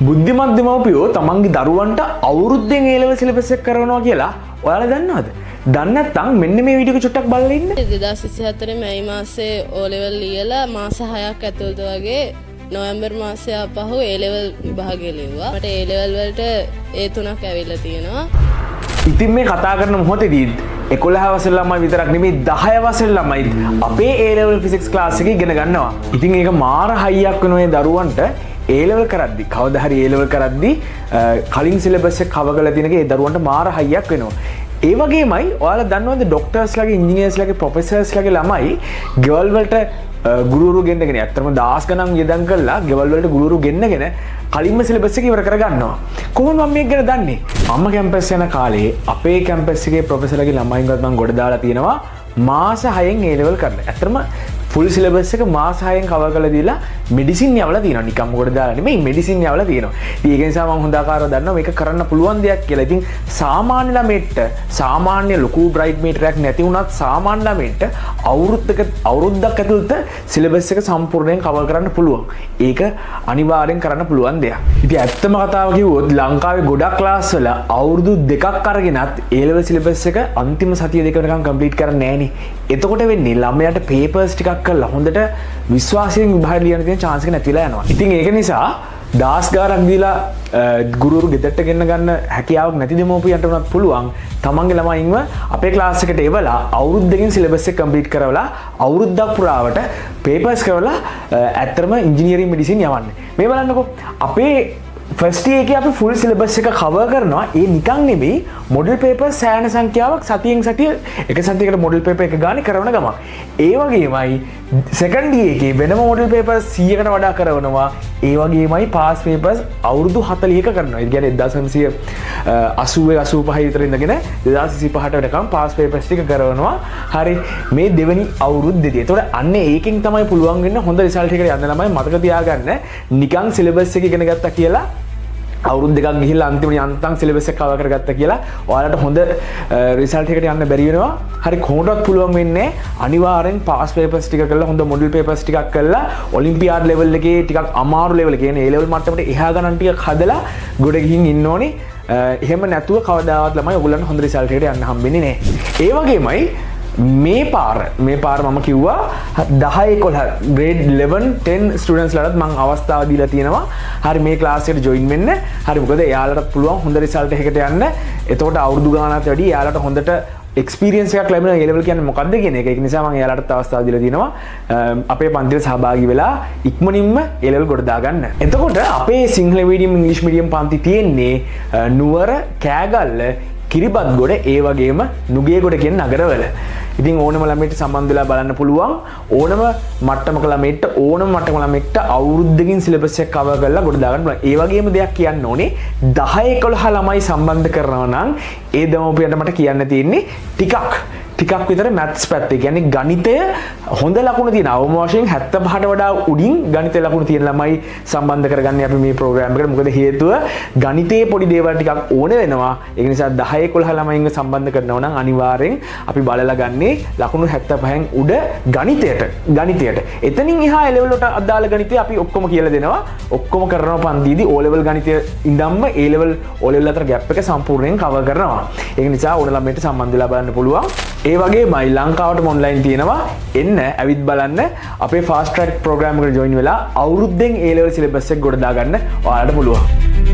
බුද්ධිමත් දෙමව්පියෝ තමන්ගේ දරුවන්ට අවුරුද්දෙන් A level syllabus එක කරනවා කියලා ඔයාලා දන්නවද? දන්නේ නැත්නම් මෙන්න මේ වීඩියෝ එක චුට්ටක් බලලා ඉන්න. 2024 මැයි මාසේ O level ලියලා මාස 6ක් ඇතුළත වගේ නොවැම්බර් මාසයේ ආපහු A level විභාගය ලිව්වා. මට A level වලට A3ක් ඇවිල්ලා තියෙනවා. ඉතින් මේ කතා කරන මොහොතේදී 11 වසර ළමයි විතරක් නෙමෙයි 10 වසර ළමයි අපේ A level physics class එක ඉගෙන ගන්නවා. ඉතින් ඒක මාර හයියක් වෙන ඔය දරුවන්ට A level කරද්දි කවදා හරි A level කරද්දි කලින් සිලබස් එක කවර් කරලා තියෙන එක ඒ දරුවන්ට මාර හයියක් වෙනවා. ඒ වගේමයි ඔයාලා දන්නවද ડોක්ටර්ස්ලාගේ ඉංජිනේර්ස්ලාගේ ප්‍රොෆෙසර්ස්ලාගේ ළමයි ගෙවල් වලට ගුරුවරු ගෙන්නගෙන ඇත්තටම දහස් ගණන් වියදම් කරලා ගෙවල් වලට ගුරුවරු ගෙන්නගෙන කලින්ම සිලබස් එක ඉවර කරගන්නවා. කොහොමද මම මේක ගැන දන්නේ? මම කැම්පස් යන කාලේ අපේ කැම්පස් එකේ ප්‍රොෆෙසර්ලාගේ ළමයින්වත් මම ගොඩ දාලා තියෙනවා මාස 6න් A level කරන්න. ඇත්තටම ෆුල් සිලබස් එක මාස 6න් කවර් කරලා දීලා මෙඩිසින් යවලා තියෙනවා. නිකම්ම කොට දාලා නෙමෙයි මෙඩිසින් යවලා තියෙනවා. ඉතින් ඒක නිසා මම හොඳ ආකාරව දන්නවා මේක කරන්න පුළුවන් දෙයක් කියලා. ඉතින් සාමාන්‍ය ළමෙක්ට සාමාන්‍ය ලොකු බ්‍රයිට් මීටරයක් නැති වුණත් සාමාන්‍ය ළමෙක්ට අවුරුද්දක් ඇතුළත සිලබස් එක සම්පූර්ණයෙන් කවර් කරන්න පුළුවන්. ඒක අනිවාර්යෙන් කරන්න පුළුවන් දෙයක්. ඉතින් ඇත්තම කතාව කිව්වොත් ලංකාවේ ගොඩක් ක්ලාස් වල අවුරුදු 2ක් අරගෙනත් A level සිලබස් එක අන්තිම සතිය දෙක වෙනකම් කම්ප්ලීට් කරන්නේ නැහනේ. එතකොට වෙන්නේ ළමයාට පේපර්ස් ටිකක් කරලා හොඳට විශ්වාසයෙන් විභාග ලියන්න තියෙන chance එක නැතිලා යනවා. ඉතින් ඒක නිසා දාස් ගාරක් දීලා ගුරුවරු ගෙදරට ගෙන්න ගන්න හැකියාවක් නැති දෙමව්පියන්ට උනත් පුළුවන් තමන්ගේ ළමයින්ව අපේ ක්ලාස් එකට එවලා අවුරුද්දකින් සිලබස් එක කම්ප්ලීට් කරවලා අවුරුද්දක් පුරාවට පේපර්ස් කරවලා ඇත්තටම ඉංජිනේරින් මෙඩිසින් යවන්න. මේ බලන්නකෝ අපේ ෆස්ට් ඉයර් එකේ අපි ෆුල් සිලබස් එක කවර් කරනවා. ඒ නිකන් නෙමෙයි මොඩල් පේපර් සෑහෙන සංඛ්‍යාවක් සතියෙන් සතිය එක සතියකට මොඩල් පේපර් එක ගානේ කරන ගමන් ඒ වගේමයි සෙකන්ඩ් ඉයර් එකේ වෙනම මොඩල් පේපර් 100කට වඩා කරනවා. ඒ වගේමයි පාස් පේපර්ස් අවුරුදු 40ක කරනවා. ඒ කියන්නේ 1980 85 විතර ඉඳගෙන 2025ට වෙනකම් පාස් පේපර්ස් ටික කරනවා. හරි මේ දෙවෙනි අවුරුද්දේදී. ඒතකොට අන්න ඒකෙන් තමයි පුළුවන් වෙන්න හොඳ රිසල්ට් එකකට යන්න ළමයි මතක තියාගන්න. නිකන් සිලබස් එක ඉගෙන ගත්තා කියලා අවුරුදු දෙකක් ගිහිල්ලා අන්තිමට යන්තම් සිලබස් එක කවර් කරගත්තා කියලා ඔයාලට හොඳ රිසල්ට් එකකට යන්න බැරි වෙනවා. හරි කොහොමදවත් පුළුවන් වෙන්නේ අනිවාර්යෙන් පාස් පේපර්ස් ටික කරලා හොඳ මොඩල් පේපර්ස් ටිකක් කරලා ඔලිම්පියාඩ් ලෙවල් එකේ ටිකක් අමාරු ලෙවල් එකේ A level මට්ටමට එහා ගණන් ටිකක් හදලා ගොඩ ගිහින් ඉන්න ඕනේ. එහෙම නැතුව කවදාවත් ළමයි ඔයගොල්ලන්ට හොඳ රිසල්ට් එකකට යන්න හම්බෙන්නේ නැහැ. ඒ වගේමයි මේ පාර මම කිව්වා 10 11 grade 11 10 ස්ටුඩන්ට්ස් ලටත් මම අවස්ථාව දීලා තියෙනවා. හරි මේ ක්ලාස් එකට ජොයින් වෙන්න. හරි මොකද එයාලට පුළුවන් හොඳ රිසල්ට් එකකට යන්න. එතකොට අවුරුදු ගානකට වැඩි එයාලට හොඳට එක්ස්පීරියන්ස් එකක් ලැබෙනවා. A level කියන්නේ මොකක්ද කියන එක. ඒක නිසා මම එයාලට අවස්ථාව දීලා තියෙනවා. අපේ පන්තියට සහභාගී වෙලා ඉක්මනින්ම A level කොට දාගන්න. එතකොට අපේ සිංහල මීඩියම් ඉංග්‍රීසි මීඩියම් පන්ති තියෙන්නේ නුවර කෑගල්ල කිරිබත්ගොඩ ඒ වගේම නුගේගොඩ කියන නගරවල. ඉතින් ඕනම ළමයට සම්බන්ධ වෙලා බලන්න පුළුවන්. ඕනම මට්ටමක ළමයට ඕනම මට්ටමක ළමයට අවුරුද්දකින් සිලබස් එක කවර් කරලා ගොඩ දාගන්න පුළුවන්. ඒ වගේම දෙයක් කියන්න ඕනේ 10 11 ළමයි සම්බන්ධ කරනවා නම් ඒ දෙමව්පියන්ට මට කියන්න තියෙන්නේ ටිකක් විතර මැත්ස් පැත්තේ. කියන්නේ ගණිතය හොඳ ලකුණු තියෙන අවම වශයෙන් 75ට වඩා උඩින් ගණිතය ලකුණු තියෙන ළමයි සම්බන්ධ කරගන්න අපි මේ ප්‍රෝග්‍රෑම් එකට. මොකද හේතුව ගණිතයේ පොඩි දේවල් ටිකක් ඕන වෙනවා. ඒක නිසා 10 11 ළමයින්ව සම්බන්ධ කරනවා නම් අනිවාර්යෙන් අපි බලලා ගන්නේ ලකුණු 75න් උඩ ගණිතයට. එතනින් එහා A level වලට අදාළ ගණිතය අපි ඔක්කොම කියලා දෙනවා. ඔක්කොම කරනවා පන්තියේදී O level ගණිතය ඉඳන්ම A level O level අතර ગેප් එක සම්පූර්ණයෙන් කවර් කරනවා. ඒක නිසා ඕන ළමයට සම්බන්ධ වෙලා බලන්න පුළුවන්. ඒ වගේමයි ලංකාවටම ඔන්ලයින් තියෙනවා. එන්න ඇවිත් බලන්න අපේ ෆාස්ට් ට්‍රැක් ප්‍රෝග්‍රෑම් එකට ජොයින් වෙලා අවුරුද්දෙන් A level සිලබස් එක ගොඩ දාගන්න ඔයාලට පුළුවන්.